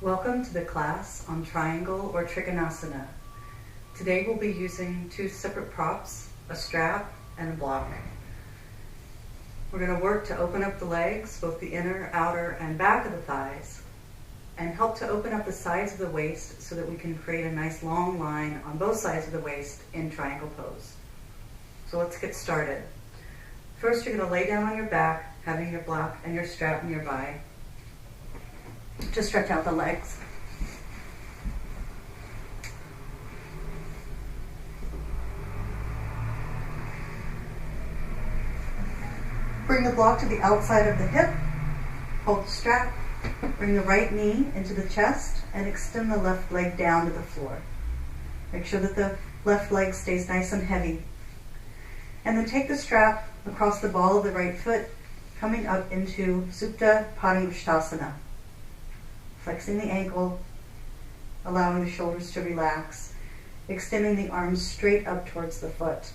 Welcome to the class on triangle or Trikonasana. Today we'll be using two separate props, a strap and a block. We're going to work to open up the legs, both the inner, outer, and back of the thighs, and help to open up the sides of the waist so that we can create a nice long line on both sides of the waist in triangle pose. So let's get started. First, you're going to lay down on your back, having your block and your strap nearby, to stretch out the legs. Bring the block to the outside of the hip, hold the strap, bring the right knee into the chest, and extend the left leg down to the floor. Make sure that the left leg stays nice and heavy. And then take the strap across the ball of the right foot, coming up into Supta Padangusthasana. Flexing the ankle, allowing the shoulders to relax, extending the arms straight up towards the foot.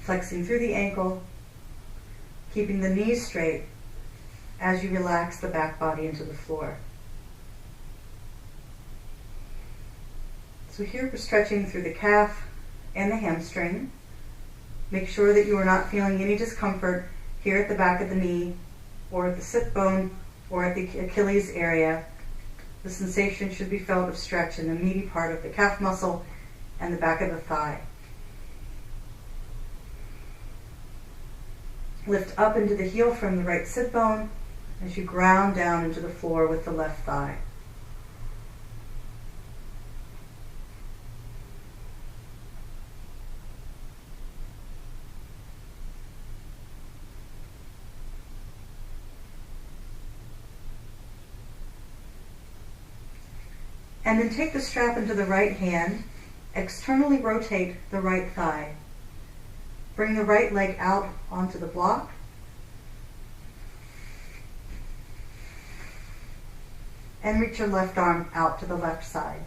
Flexing through the ankle, keeping the knees straight as you relax the back body into the floor. So here we're stretching through the calf and the hamstring. Make sure that you are not feeling any discomfort here at the back of the knee or at the sit bone or at the Achilles area. The sensation should be felt of stretch in the meaty part of the calf muscle and the back of the thigh. Lift up into the heel from the right sit bone as you ground down into the floor with the left thigh. And then take the strap into the right hand, externally rotate the right thigh. Bring the right leg out onto the block. And reach your left arm out to the left side.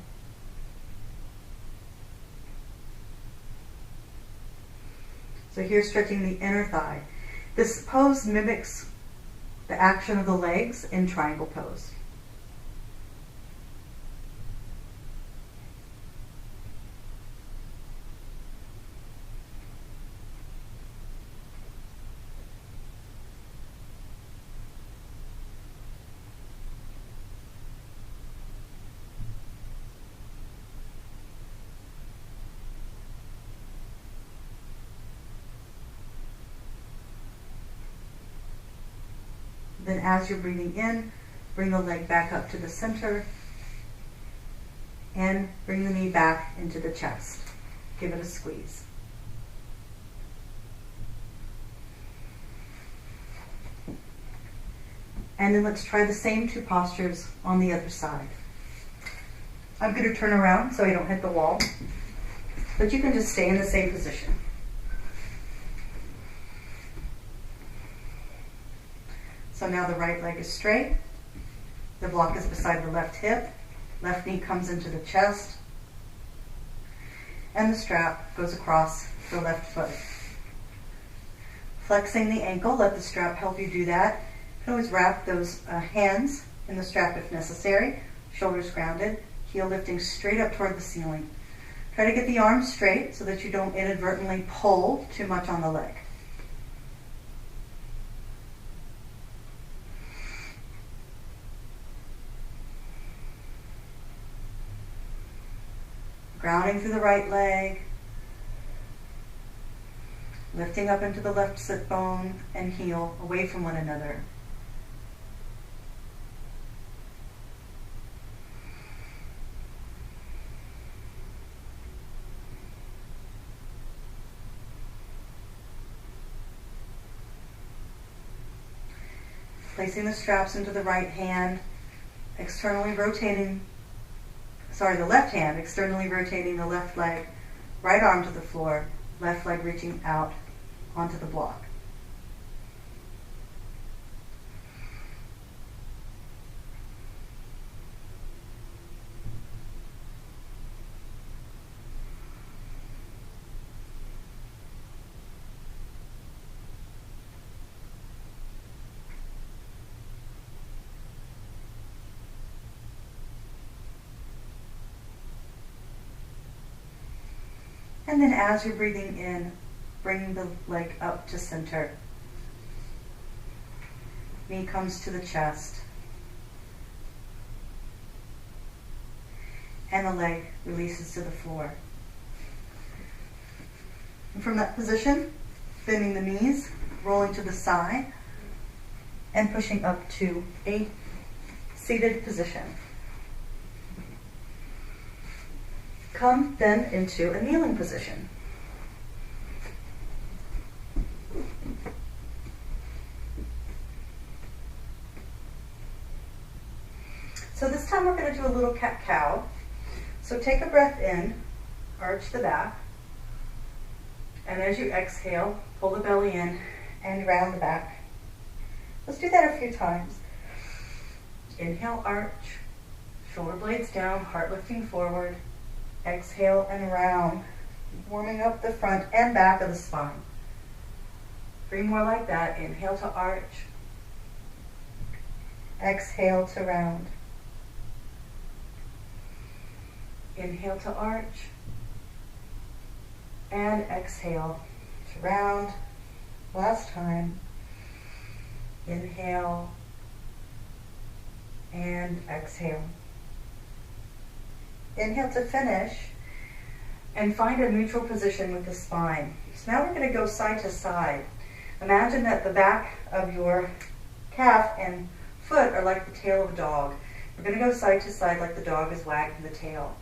So here stretching the inner thigh. This pose mimics the action of the legs in triangle pose. Then as you're breathing in, bring the leg back up to the center and bring the knee back into the chest. Give it a squeeze. And then let's try the same two postures on the other side. I'm going to turn around so I don't hit the wall, but you can just stay in the same position. So now the right leg is straight, the block is beside the left hip, left knee comes into the chest, and the strap goes across the left foot. Flexing the ankle, let the strap help you do that. You can always wrap those hands in the strap if necessary, shoulders grounded, heel lifting straight up toward the ceiling. Try to get the arms straight so that you don't inadvertently pull too much on the leg. Grounding through the right leg, lifting up into the left sit bone and heel away from one another. Placing the straps into the right hand, externally rotating the left hand, externally rotating the left leg, right arm to the floor, left leg reaching out onto the block. And then as you're breathing in, bring the leg up to center. Knee comes to the chest. And the leg releases to the floor. And from that position, bending the knees, rolling to the side, and pushing up to a seated position. Come then into a kneeling position. So this time we're going to do a little cat-cow. So take a breath in, arch the back, and as you exhale, pull the belly in and round the back. Let's do that a few times. Inhale, arch, shoulder blades down, heart lifting forward. Exhale and round, warming up the front and back of the spine. 3 more like that. Inhale to arch. Exhale to round. Inhale to arch. And exhale to round. Last time. Inhale and exhale. Inhale to finish and find a neutral position with the spine. So now we're going to go side to side. Imagine that the back of your calf and foot are like the tail of a dog. We're going to go side to side like the dog is wagging the tail.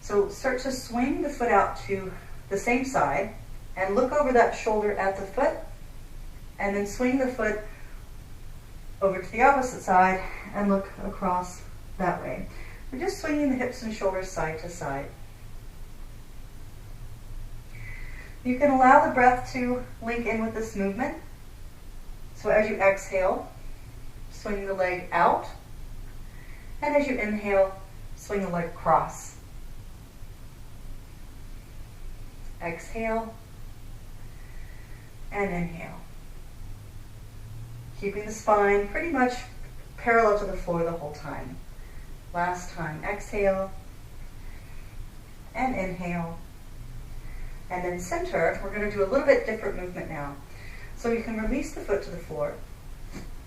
So start to swing the foot out to the same side and look over that shoulder at the foot, and then swing the foot over to the opposite side and look across that way. We're just swinging the hips and shoulders side to side. You can allow the breath to link in with this movement. So as you exhale, swing the leg out. And as you inhale, swing the leg across. Exhale and inhale. Keeping the spine pretty much parallel to the floor the whole time. Last time, exhale and inhale. And then center, we're going to do a little bit different movement now. So you can release the foot to the floor.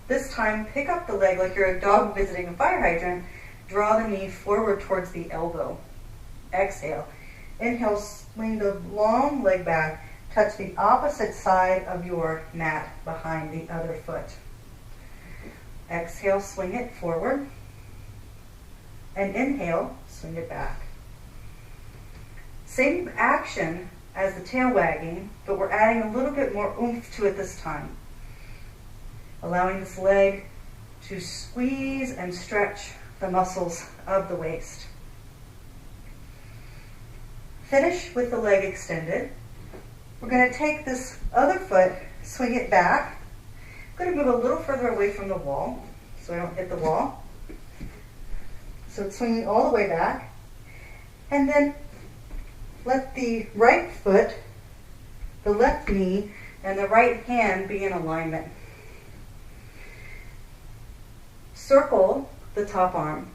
This time, pick up the leg like you're a dog visiting a fire hydrant. Draw the knee forward towards the elbow. Exhale. Inhale, swing the long leg back. Touch the opposite side of your mat behind the other foot. Exhale, swing it forward. And inhale, swing it back. Same action as the tail wagging, but we're adding a little bit more oomph to it this time. Allowing this leg to squeeze and stretch the muscles of the waist. Finish with the leg extended. We're going to take this other foot, swing it back. I'm going to move a little further away from the wall so I don't hit the wall. So it's swinging all the way back. And then let the right foot, the left knee, and the right hand be in alignment. Circle the top arm.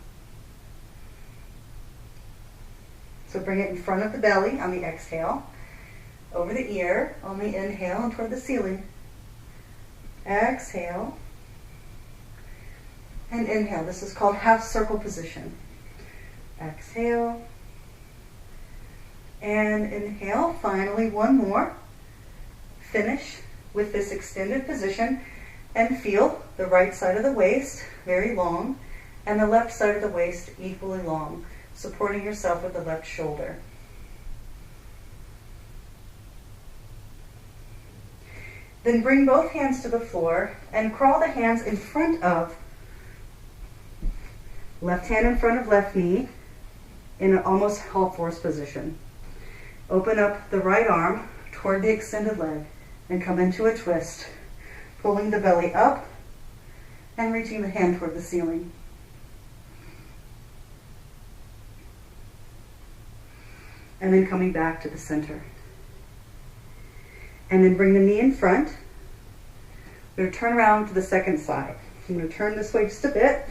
So bring it in front of the belly on the exhale, over the ear on the inhale and toward the ceiling. Exhale and inhale. This is called half circle position. Exhale and inhale. Finally, one more. Finish with this extended position and feel the right side of the waist very long and the left side of the waist equally long, supporting yourself with the left shoulder. Then bring both hands to the floor and crawl the hands in front of left hand in front of left knee in an almost all fours position. Open up the right arm toward the extended leg and come into a twist, pulling the belly up and reaching the hand toward the ceiling. And then coming back to the center. And then bring the knee in front. We're going to turn around to the second side. I'm going to turn this way just a bit.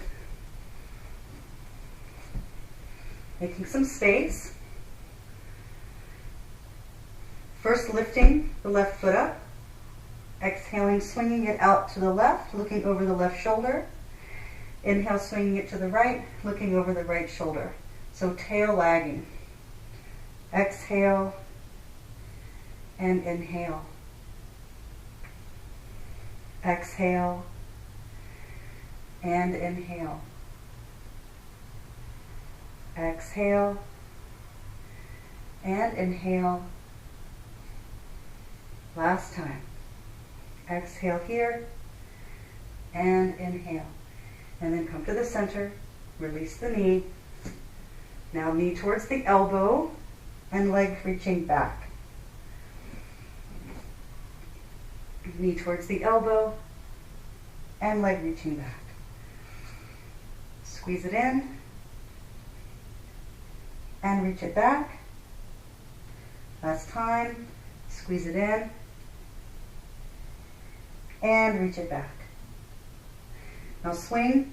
Making some space. First, lifting the left foot up. Exhaling, swinging it out to the left, looking over the left shoulder. Inhale, swinging it to the right, looking over the right shoulder. So tail wagging. Exhale and inhale. Exhale and inhale. Exhale and inhale. Last time. Exhale here and inhale. And then come to the center, release the knee. Now knee towards the elbow and leg reaching back. Knee towards the elbow and leg reaching back. Squeeze it in and reach it back. Last time, squeeze it in and reach it back. Now swing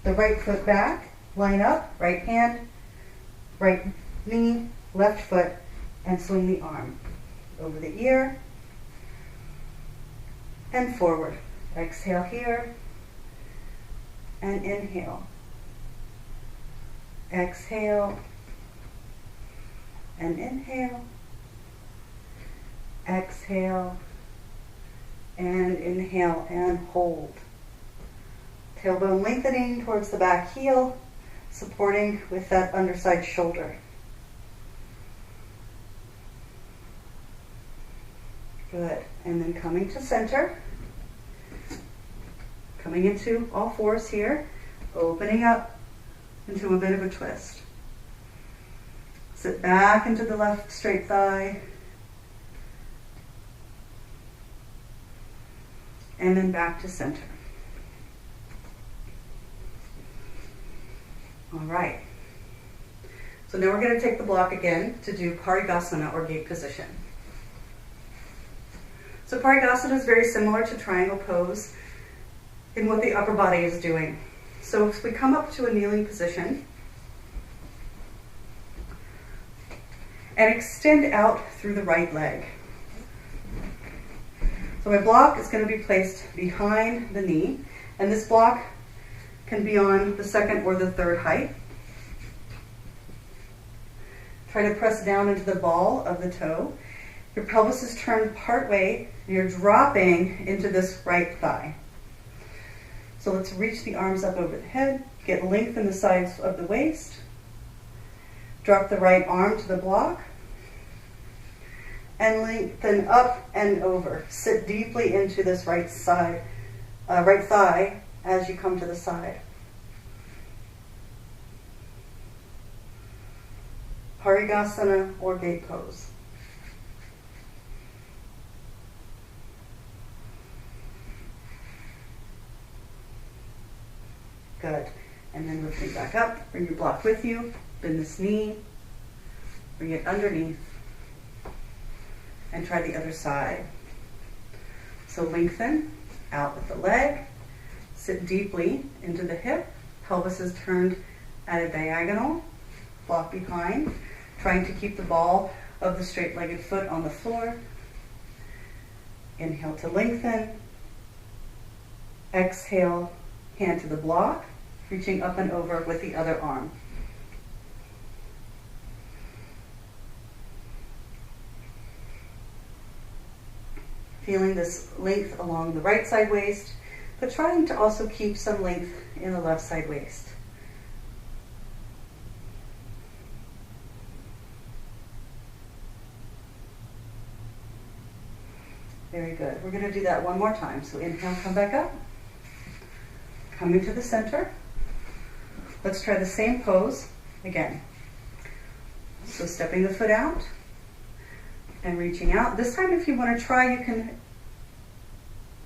the right foot back, line up, right hand, right knee, left foot, and swing the arm over the ear and forward. Exhale here and inhale. Exhale and inhale. Exhale and inhale and hold. Tailbone lengthening towards the back heel, supporting with that underside shoulder. Good. And then coming to center. Coming into all fours here, opening up into a bit of a twist. Sit back into the left straight thigh. And then back to center. All right. So now we're going to take the block again to do Parigasana or gate position. So Parigasana is very similar to triangle pose in what the upper body is doing. So if we come up to a kneeling position and extend out through the right leg. So my block is going to be placed behind the knee, and this block can be on the second or the third height. Try to press down into the ball of the toe. Your pelvis is turned part way, and you're dropping into this right thigh. So let's reach the arms up over the head, get length in the sides of the waist, drop the right arm to the block, and lengthen up and over. Sit deeply into this right thigh as you come to the side. Parigasana or gate pose. Good. And then lifting back up, bring your block with you, bend this knee, bring it underneath, and try the other side. So lengthen out with the leg, sit deeply into the hip, pelvis is turned at a diagonal, block behind, trying to keep the ball of the straight-legged foot on the floor. Inhale to lengthen, exhale, hand to the block, reaching up and over with the other arm. Feeling this length along the right side waist, but trying to also keep some length in the left side waist. Very good. We're going to do that one more time. So inhale, come back up. Coming to the center. Let's try the same pose again. So stepping the foot out and reaching out. This time, if you want to try, you can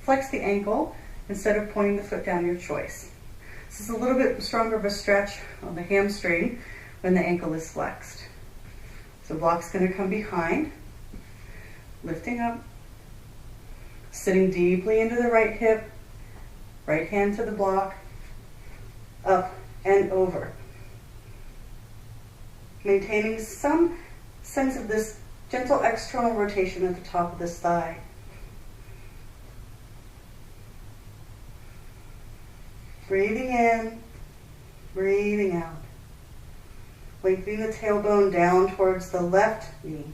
flex the ankle instead of pointing the foot down, your choice. This is a little bit stronger of a stretch on the hamstring when the ankle is flexed. So block's going to come behind, lifting up, sitting deeply into the right hip, right hand to the block, up and over. Maintaining some sense of this Gentle external rotation at the top of this thigh. Breathing in, breathing out. Lengthening the tailbone down towards the left knee.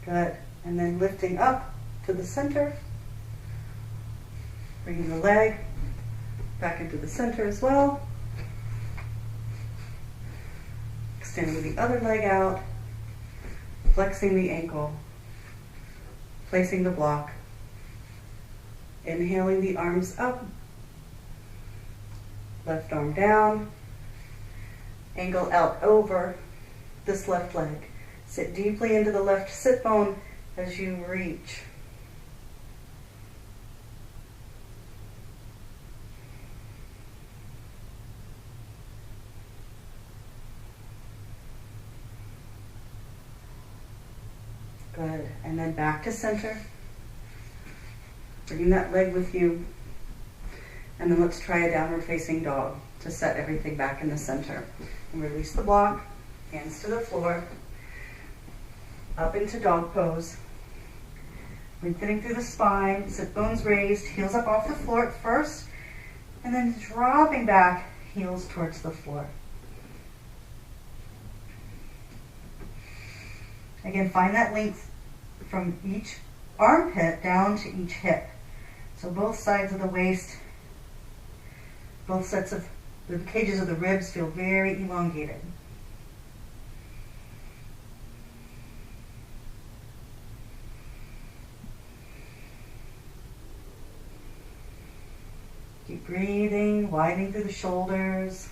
Good. And then lifting up to the center. Bringing the leg back into the center as well. Extending the other leg out. Flexing the ankle. Placing the block. Inhaling the arms up. Left arm down. Angle out over this left leg. Sit deeply into the left sit bone as you reach. Good. And then back to center. Bringing that leg with you. And then let's try a downward facing dog to set everything back in the center. And release the block, hands to the floor, up into dog pose. Lengthening through the spine, sit bones raised, heels up off the floor at first, and then dropping back, heels towards the floor. Again, find that length from each armpit down to each hip. So both sides of the waist, both sets of the cages of the ribs feel very elongated. Keep breathing, widening through the shoulders.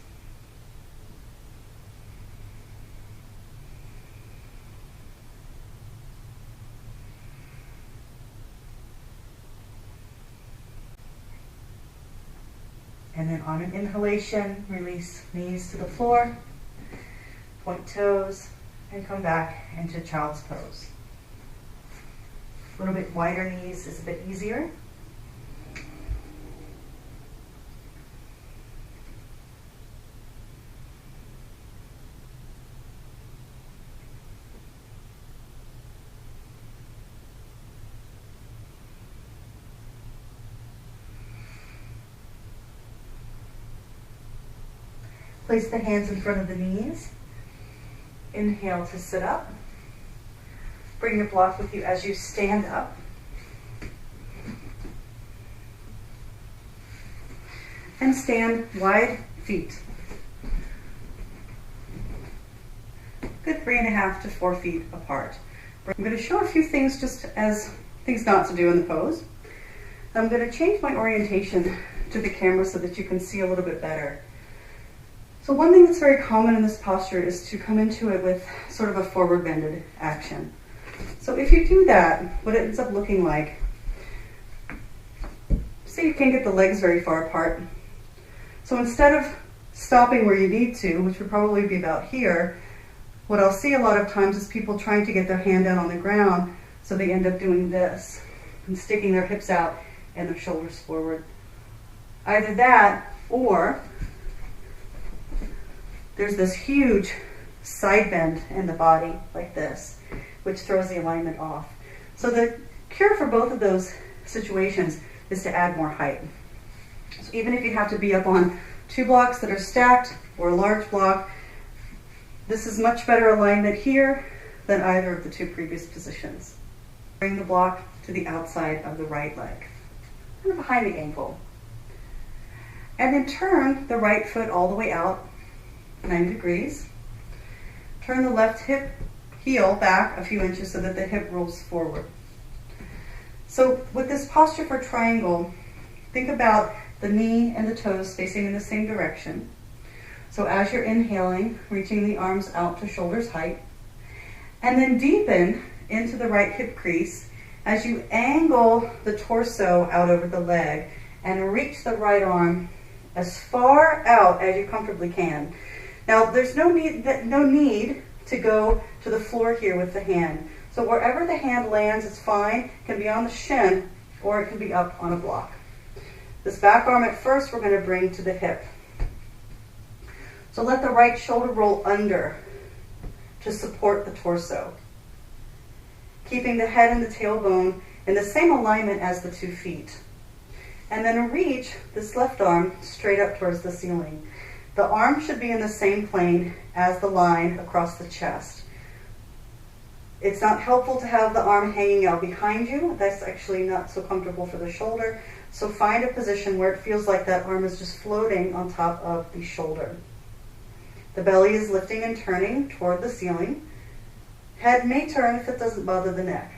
And then on an inhalation, release knees to the floor, point toes, and come back into child's pose. A little bit wider knees is a bit easier. Place the hands in front of the knees. Inhale to sit up. Bring your block with you as you stand up. And stand wide feet. Good 3.5 to 4 feet apart. I'm going to show a few things just as things not to do in the pose. I'm going to change my orientation to the camera so that you can see a little bit better. So one thing that's very common in this posture is to come into it with sort of a forward bended action. So if you do that, what it ends up looking like, say you can't get the legs very far apart. So instead of stopping where you need to, which would probably be about here, what I'll see a lot of times is people trying to get their hand down on the ground, so they end up doing this and sticking their hips out and their shoulders forward. Either that, or there's this huge side bend in the body, like this, which throws the alignment off. So the cure for both of those situations is to add more height. So even if you have to be up on 2 blocks that are stacked or a large block, this is much better alignment here than either of the 2 previous positions. Bring the block to the outside of the right leg, kind of behind the ankle. And then turn the right foot all the way out, 90 degrees. Turn the left heel back a few inches so that the hip rolls forward. So with this posture for triangle, think about the knee and the toes facing in the same direction. So as you're inhaling, reaching the arms out to shoulders height, and then deepen into the right hip crease as you angle the torso out over the leg and reach the right arm as far out as you comfortably can. Now, there's no need to go to the floor here with the hand. So wherever the hand lands is fine. It can be on the shin or it can be up on a block. This back arm at first we're going to bring to the hip. So let the right shoulder roll under to support the torso, keeping the head and the tailbone in the same alignment as the 2 feet. And then reach this left arm straight up towards the ceiling. The arm should be in the same plane as the line across the chest. It's not helpful to have the arm hanging out behind you. That's actually not so comfortable for the shoulder. So find a position where it feels like that arm is just floating on top of the shoulder. The belly is lifting and turning toward the ceiling. Head may turn if it doesn't bother the neck.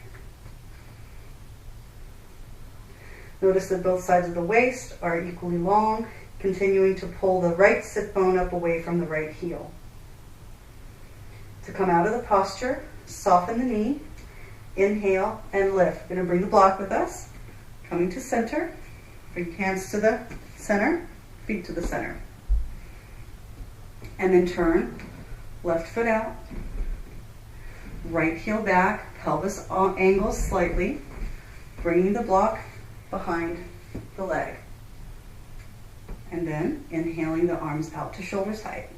Notice that both sides of the waist are equally long, continuing to pull the right sit bone up away from the right heel. To come out of the posture, soften the knee, inhale and lift. We're going to bring the block with us, coming to center, bring hands to the center, feet to the center. And then turn, left foot out, right heel back, pelvis angles slightly, bringing the block behind the leg. And then inhaling the arms out to shoulders height.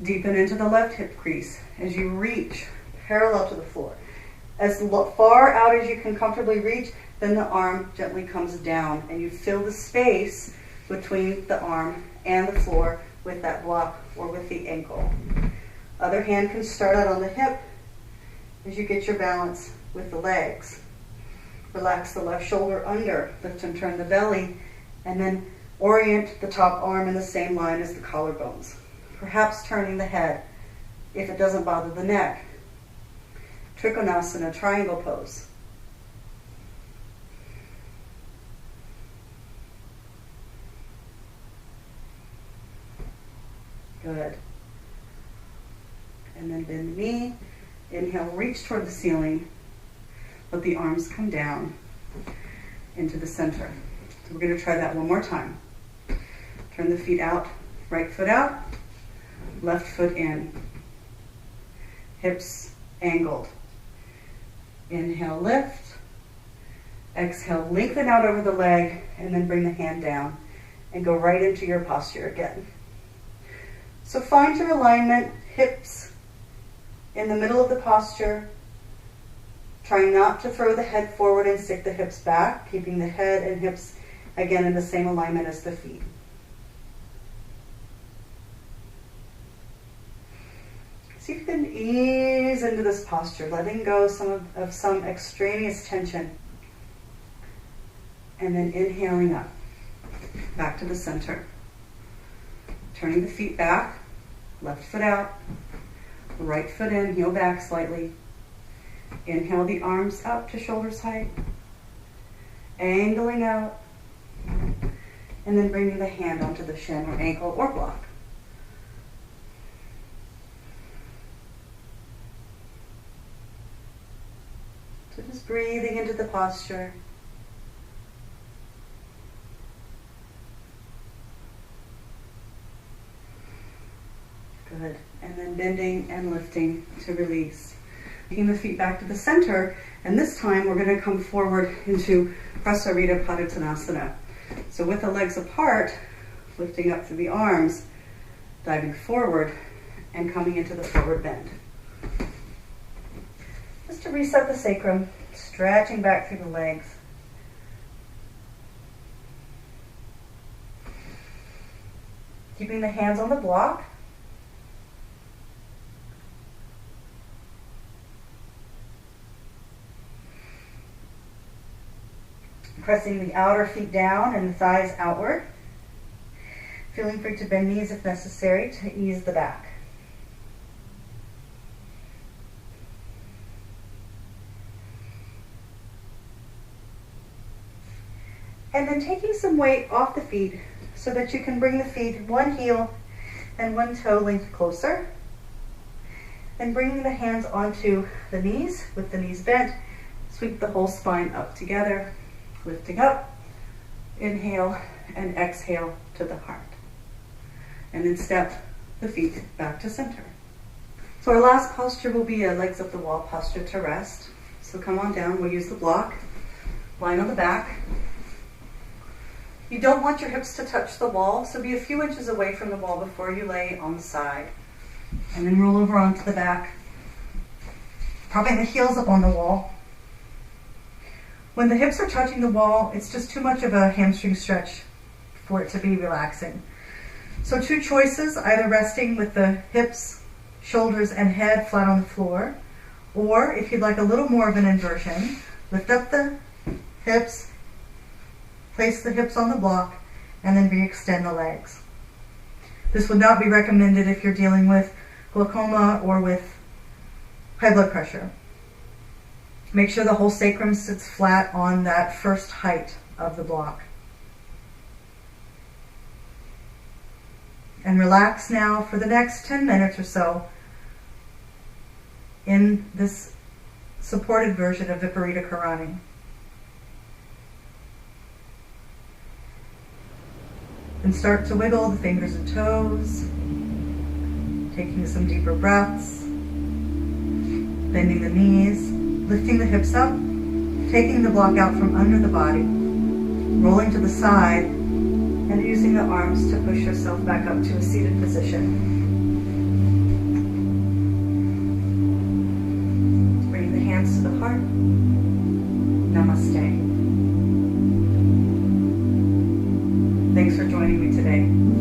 Deepen into the left hip crease as you reach parallel to the floor. As far out as you can comfortably reach, then the arm gently comes down and you fill the space between the arm and the floor with that block or with the ankle. Other hand can start out on the hip as you get your balance with the legs. Relax the left shoulder under, lift and turn the belly, and then orient the top arm in the same line as the collarbones. Perhaps turning the head if it doesn't bother the neck. Trikonasana, triangle pose. Good. And then bend the knee. Inhale, reach toward the ceiling. Let the arms come down into the center. So we're going to try that one more time. Turn the feet out, right foot out, left foot in. Hips angled. Inhale, lift. Exhale, lengthen out over the leg, and then bring the hand down and go right into your posture again. So find your alignment, hips in the middle of the posture. Try not to throw the head forward and stick the hips back, keeping the head and hips again in the same alignment as the feet. See if you can ease into this posture, letting go of some extraneous tension. And then inhaling up, back to the center. Turning the feet back, left foot out, right foot in, heel back slightly. Inhale the arms up to shoulders height, angling out, and then bringing the hand onto the shin or ankle or block. So just breathing into the posture. Good. And then bending and lifting to release. Taking the feet back to the center, and this time we're going to come forward into Prasarita Padottanasana. So with the legs apart, lifting up through the arms, diving forward, and coming into the forward bend. Just to reset the sacrum, stretching back through the legs. Keeping the hands on the block. Pressing the outer feet down and the thighs outward. Feeling free to bend knees if necessary to ease the back. And then taking some weight off the feet so that you can bring the feet one heel and one toe length closer. And bringing the hands onto the knees with the knees bent. Sweep the whole spine up together. Lifting up, inhale, and exhale to the heart. And then step the feet back to center. So our last posture will be a legs up the wall posture to rest. So come on down, we'll use the block, line on the back. You don't want your hips to touch the wall, so be a few inches away from the wall before you lay on the side. And then roll over onto the back, propping the heels up on the wall. When the hips are touching the wall, it's just too much of a hamstring stretch for it to be relaxing. So two choices, either resting with the hips, shoulders, and head flat on the floor, or if you'd like a little more of an inversion, lift up the hips, place the hips on the block, and then re-extend the legs. This would not be recommended if you're dealing with glaucoma or with high blood pressure. Make sure the whole sacrum sits flat on that first height of the block. And relax now for the next 10 minutes or so in this supported version of Viparita Karani. And start to wiggle the fingers and toes, taking some deeper breaths, bending the knees, lifting the hips up, taking the block out from under the body, rolling to the side, and using the arms to push yourself back up to a seated position. Bring the hands to the heart. Namaste. Thanks for joining me today.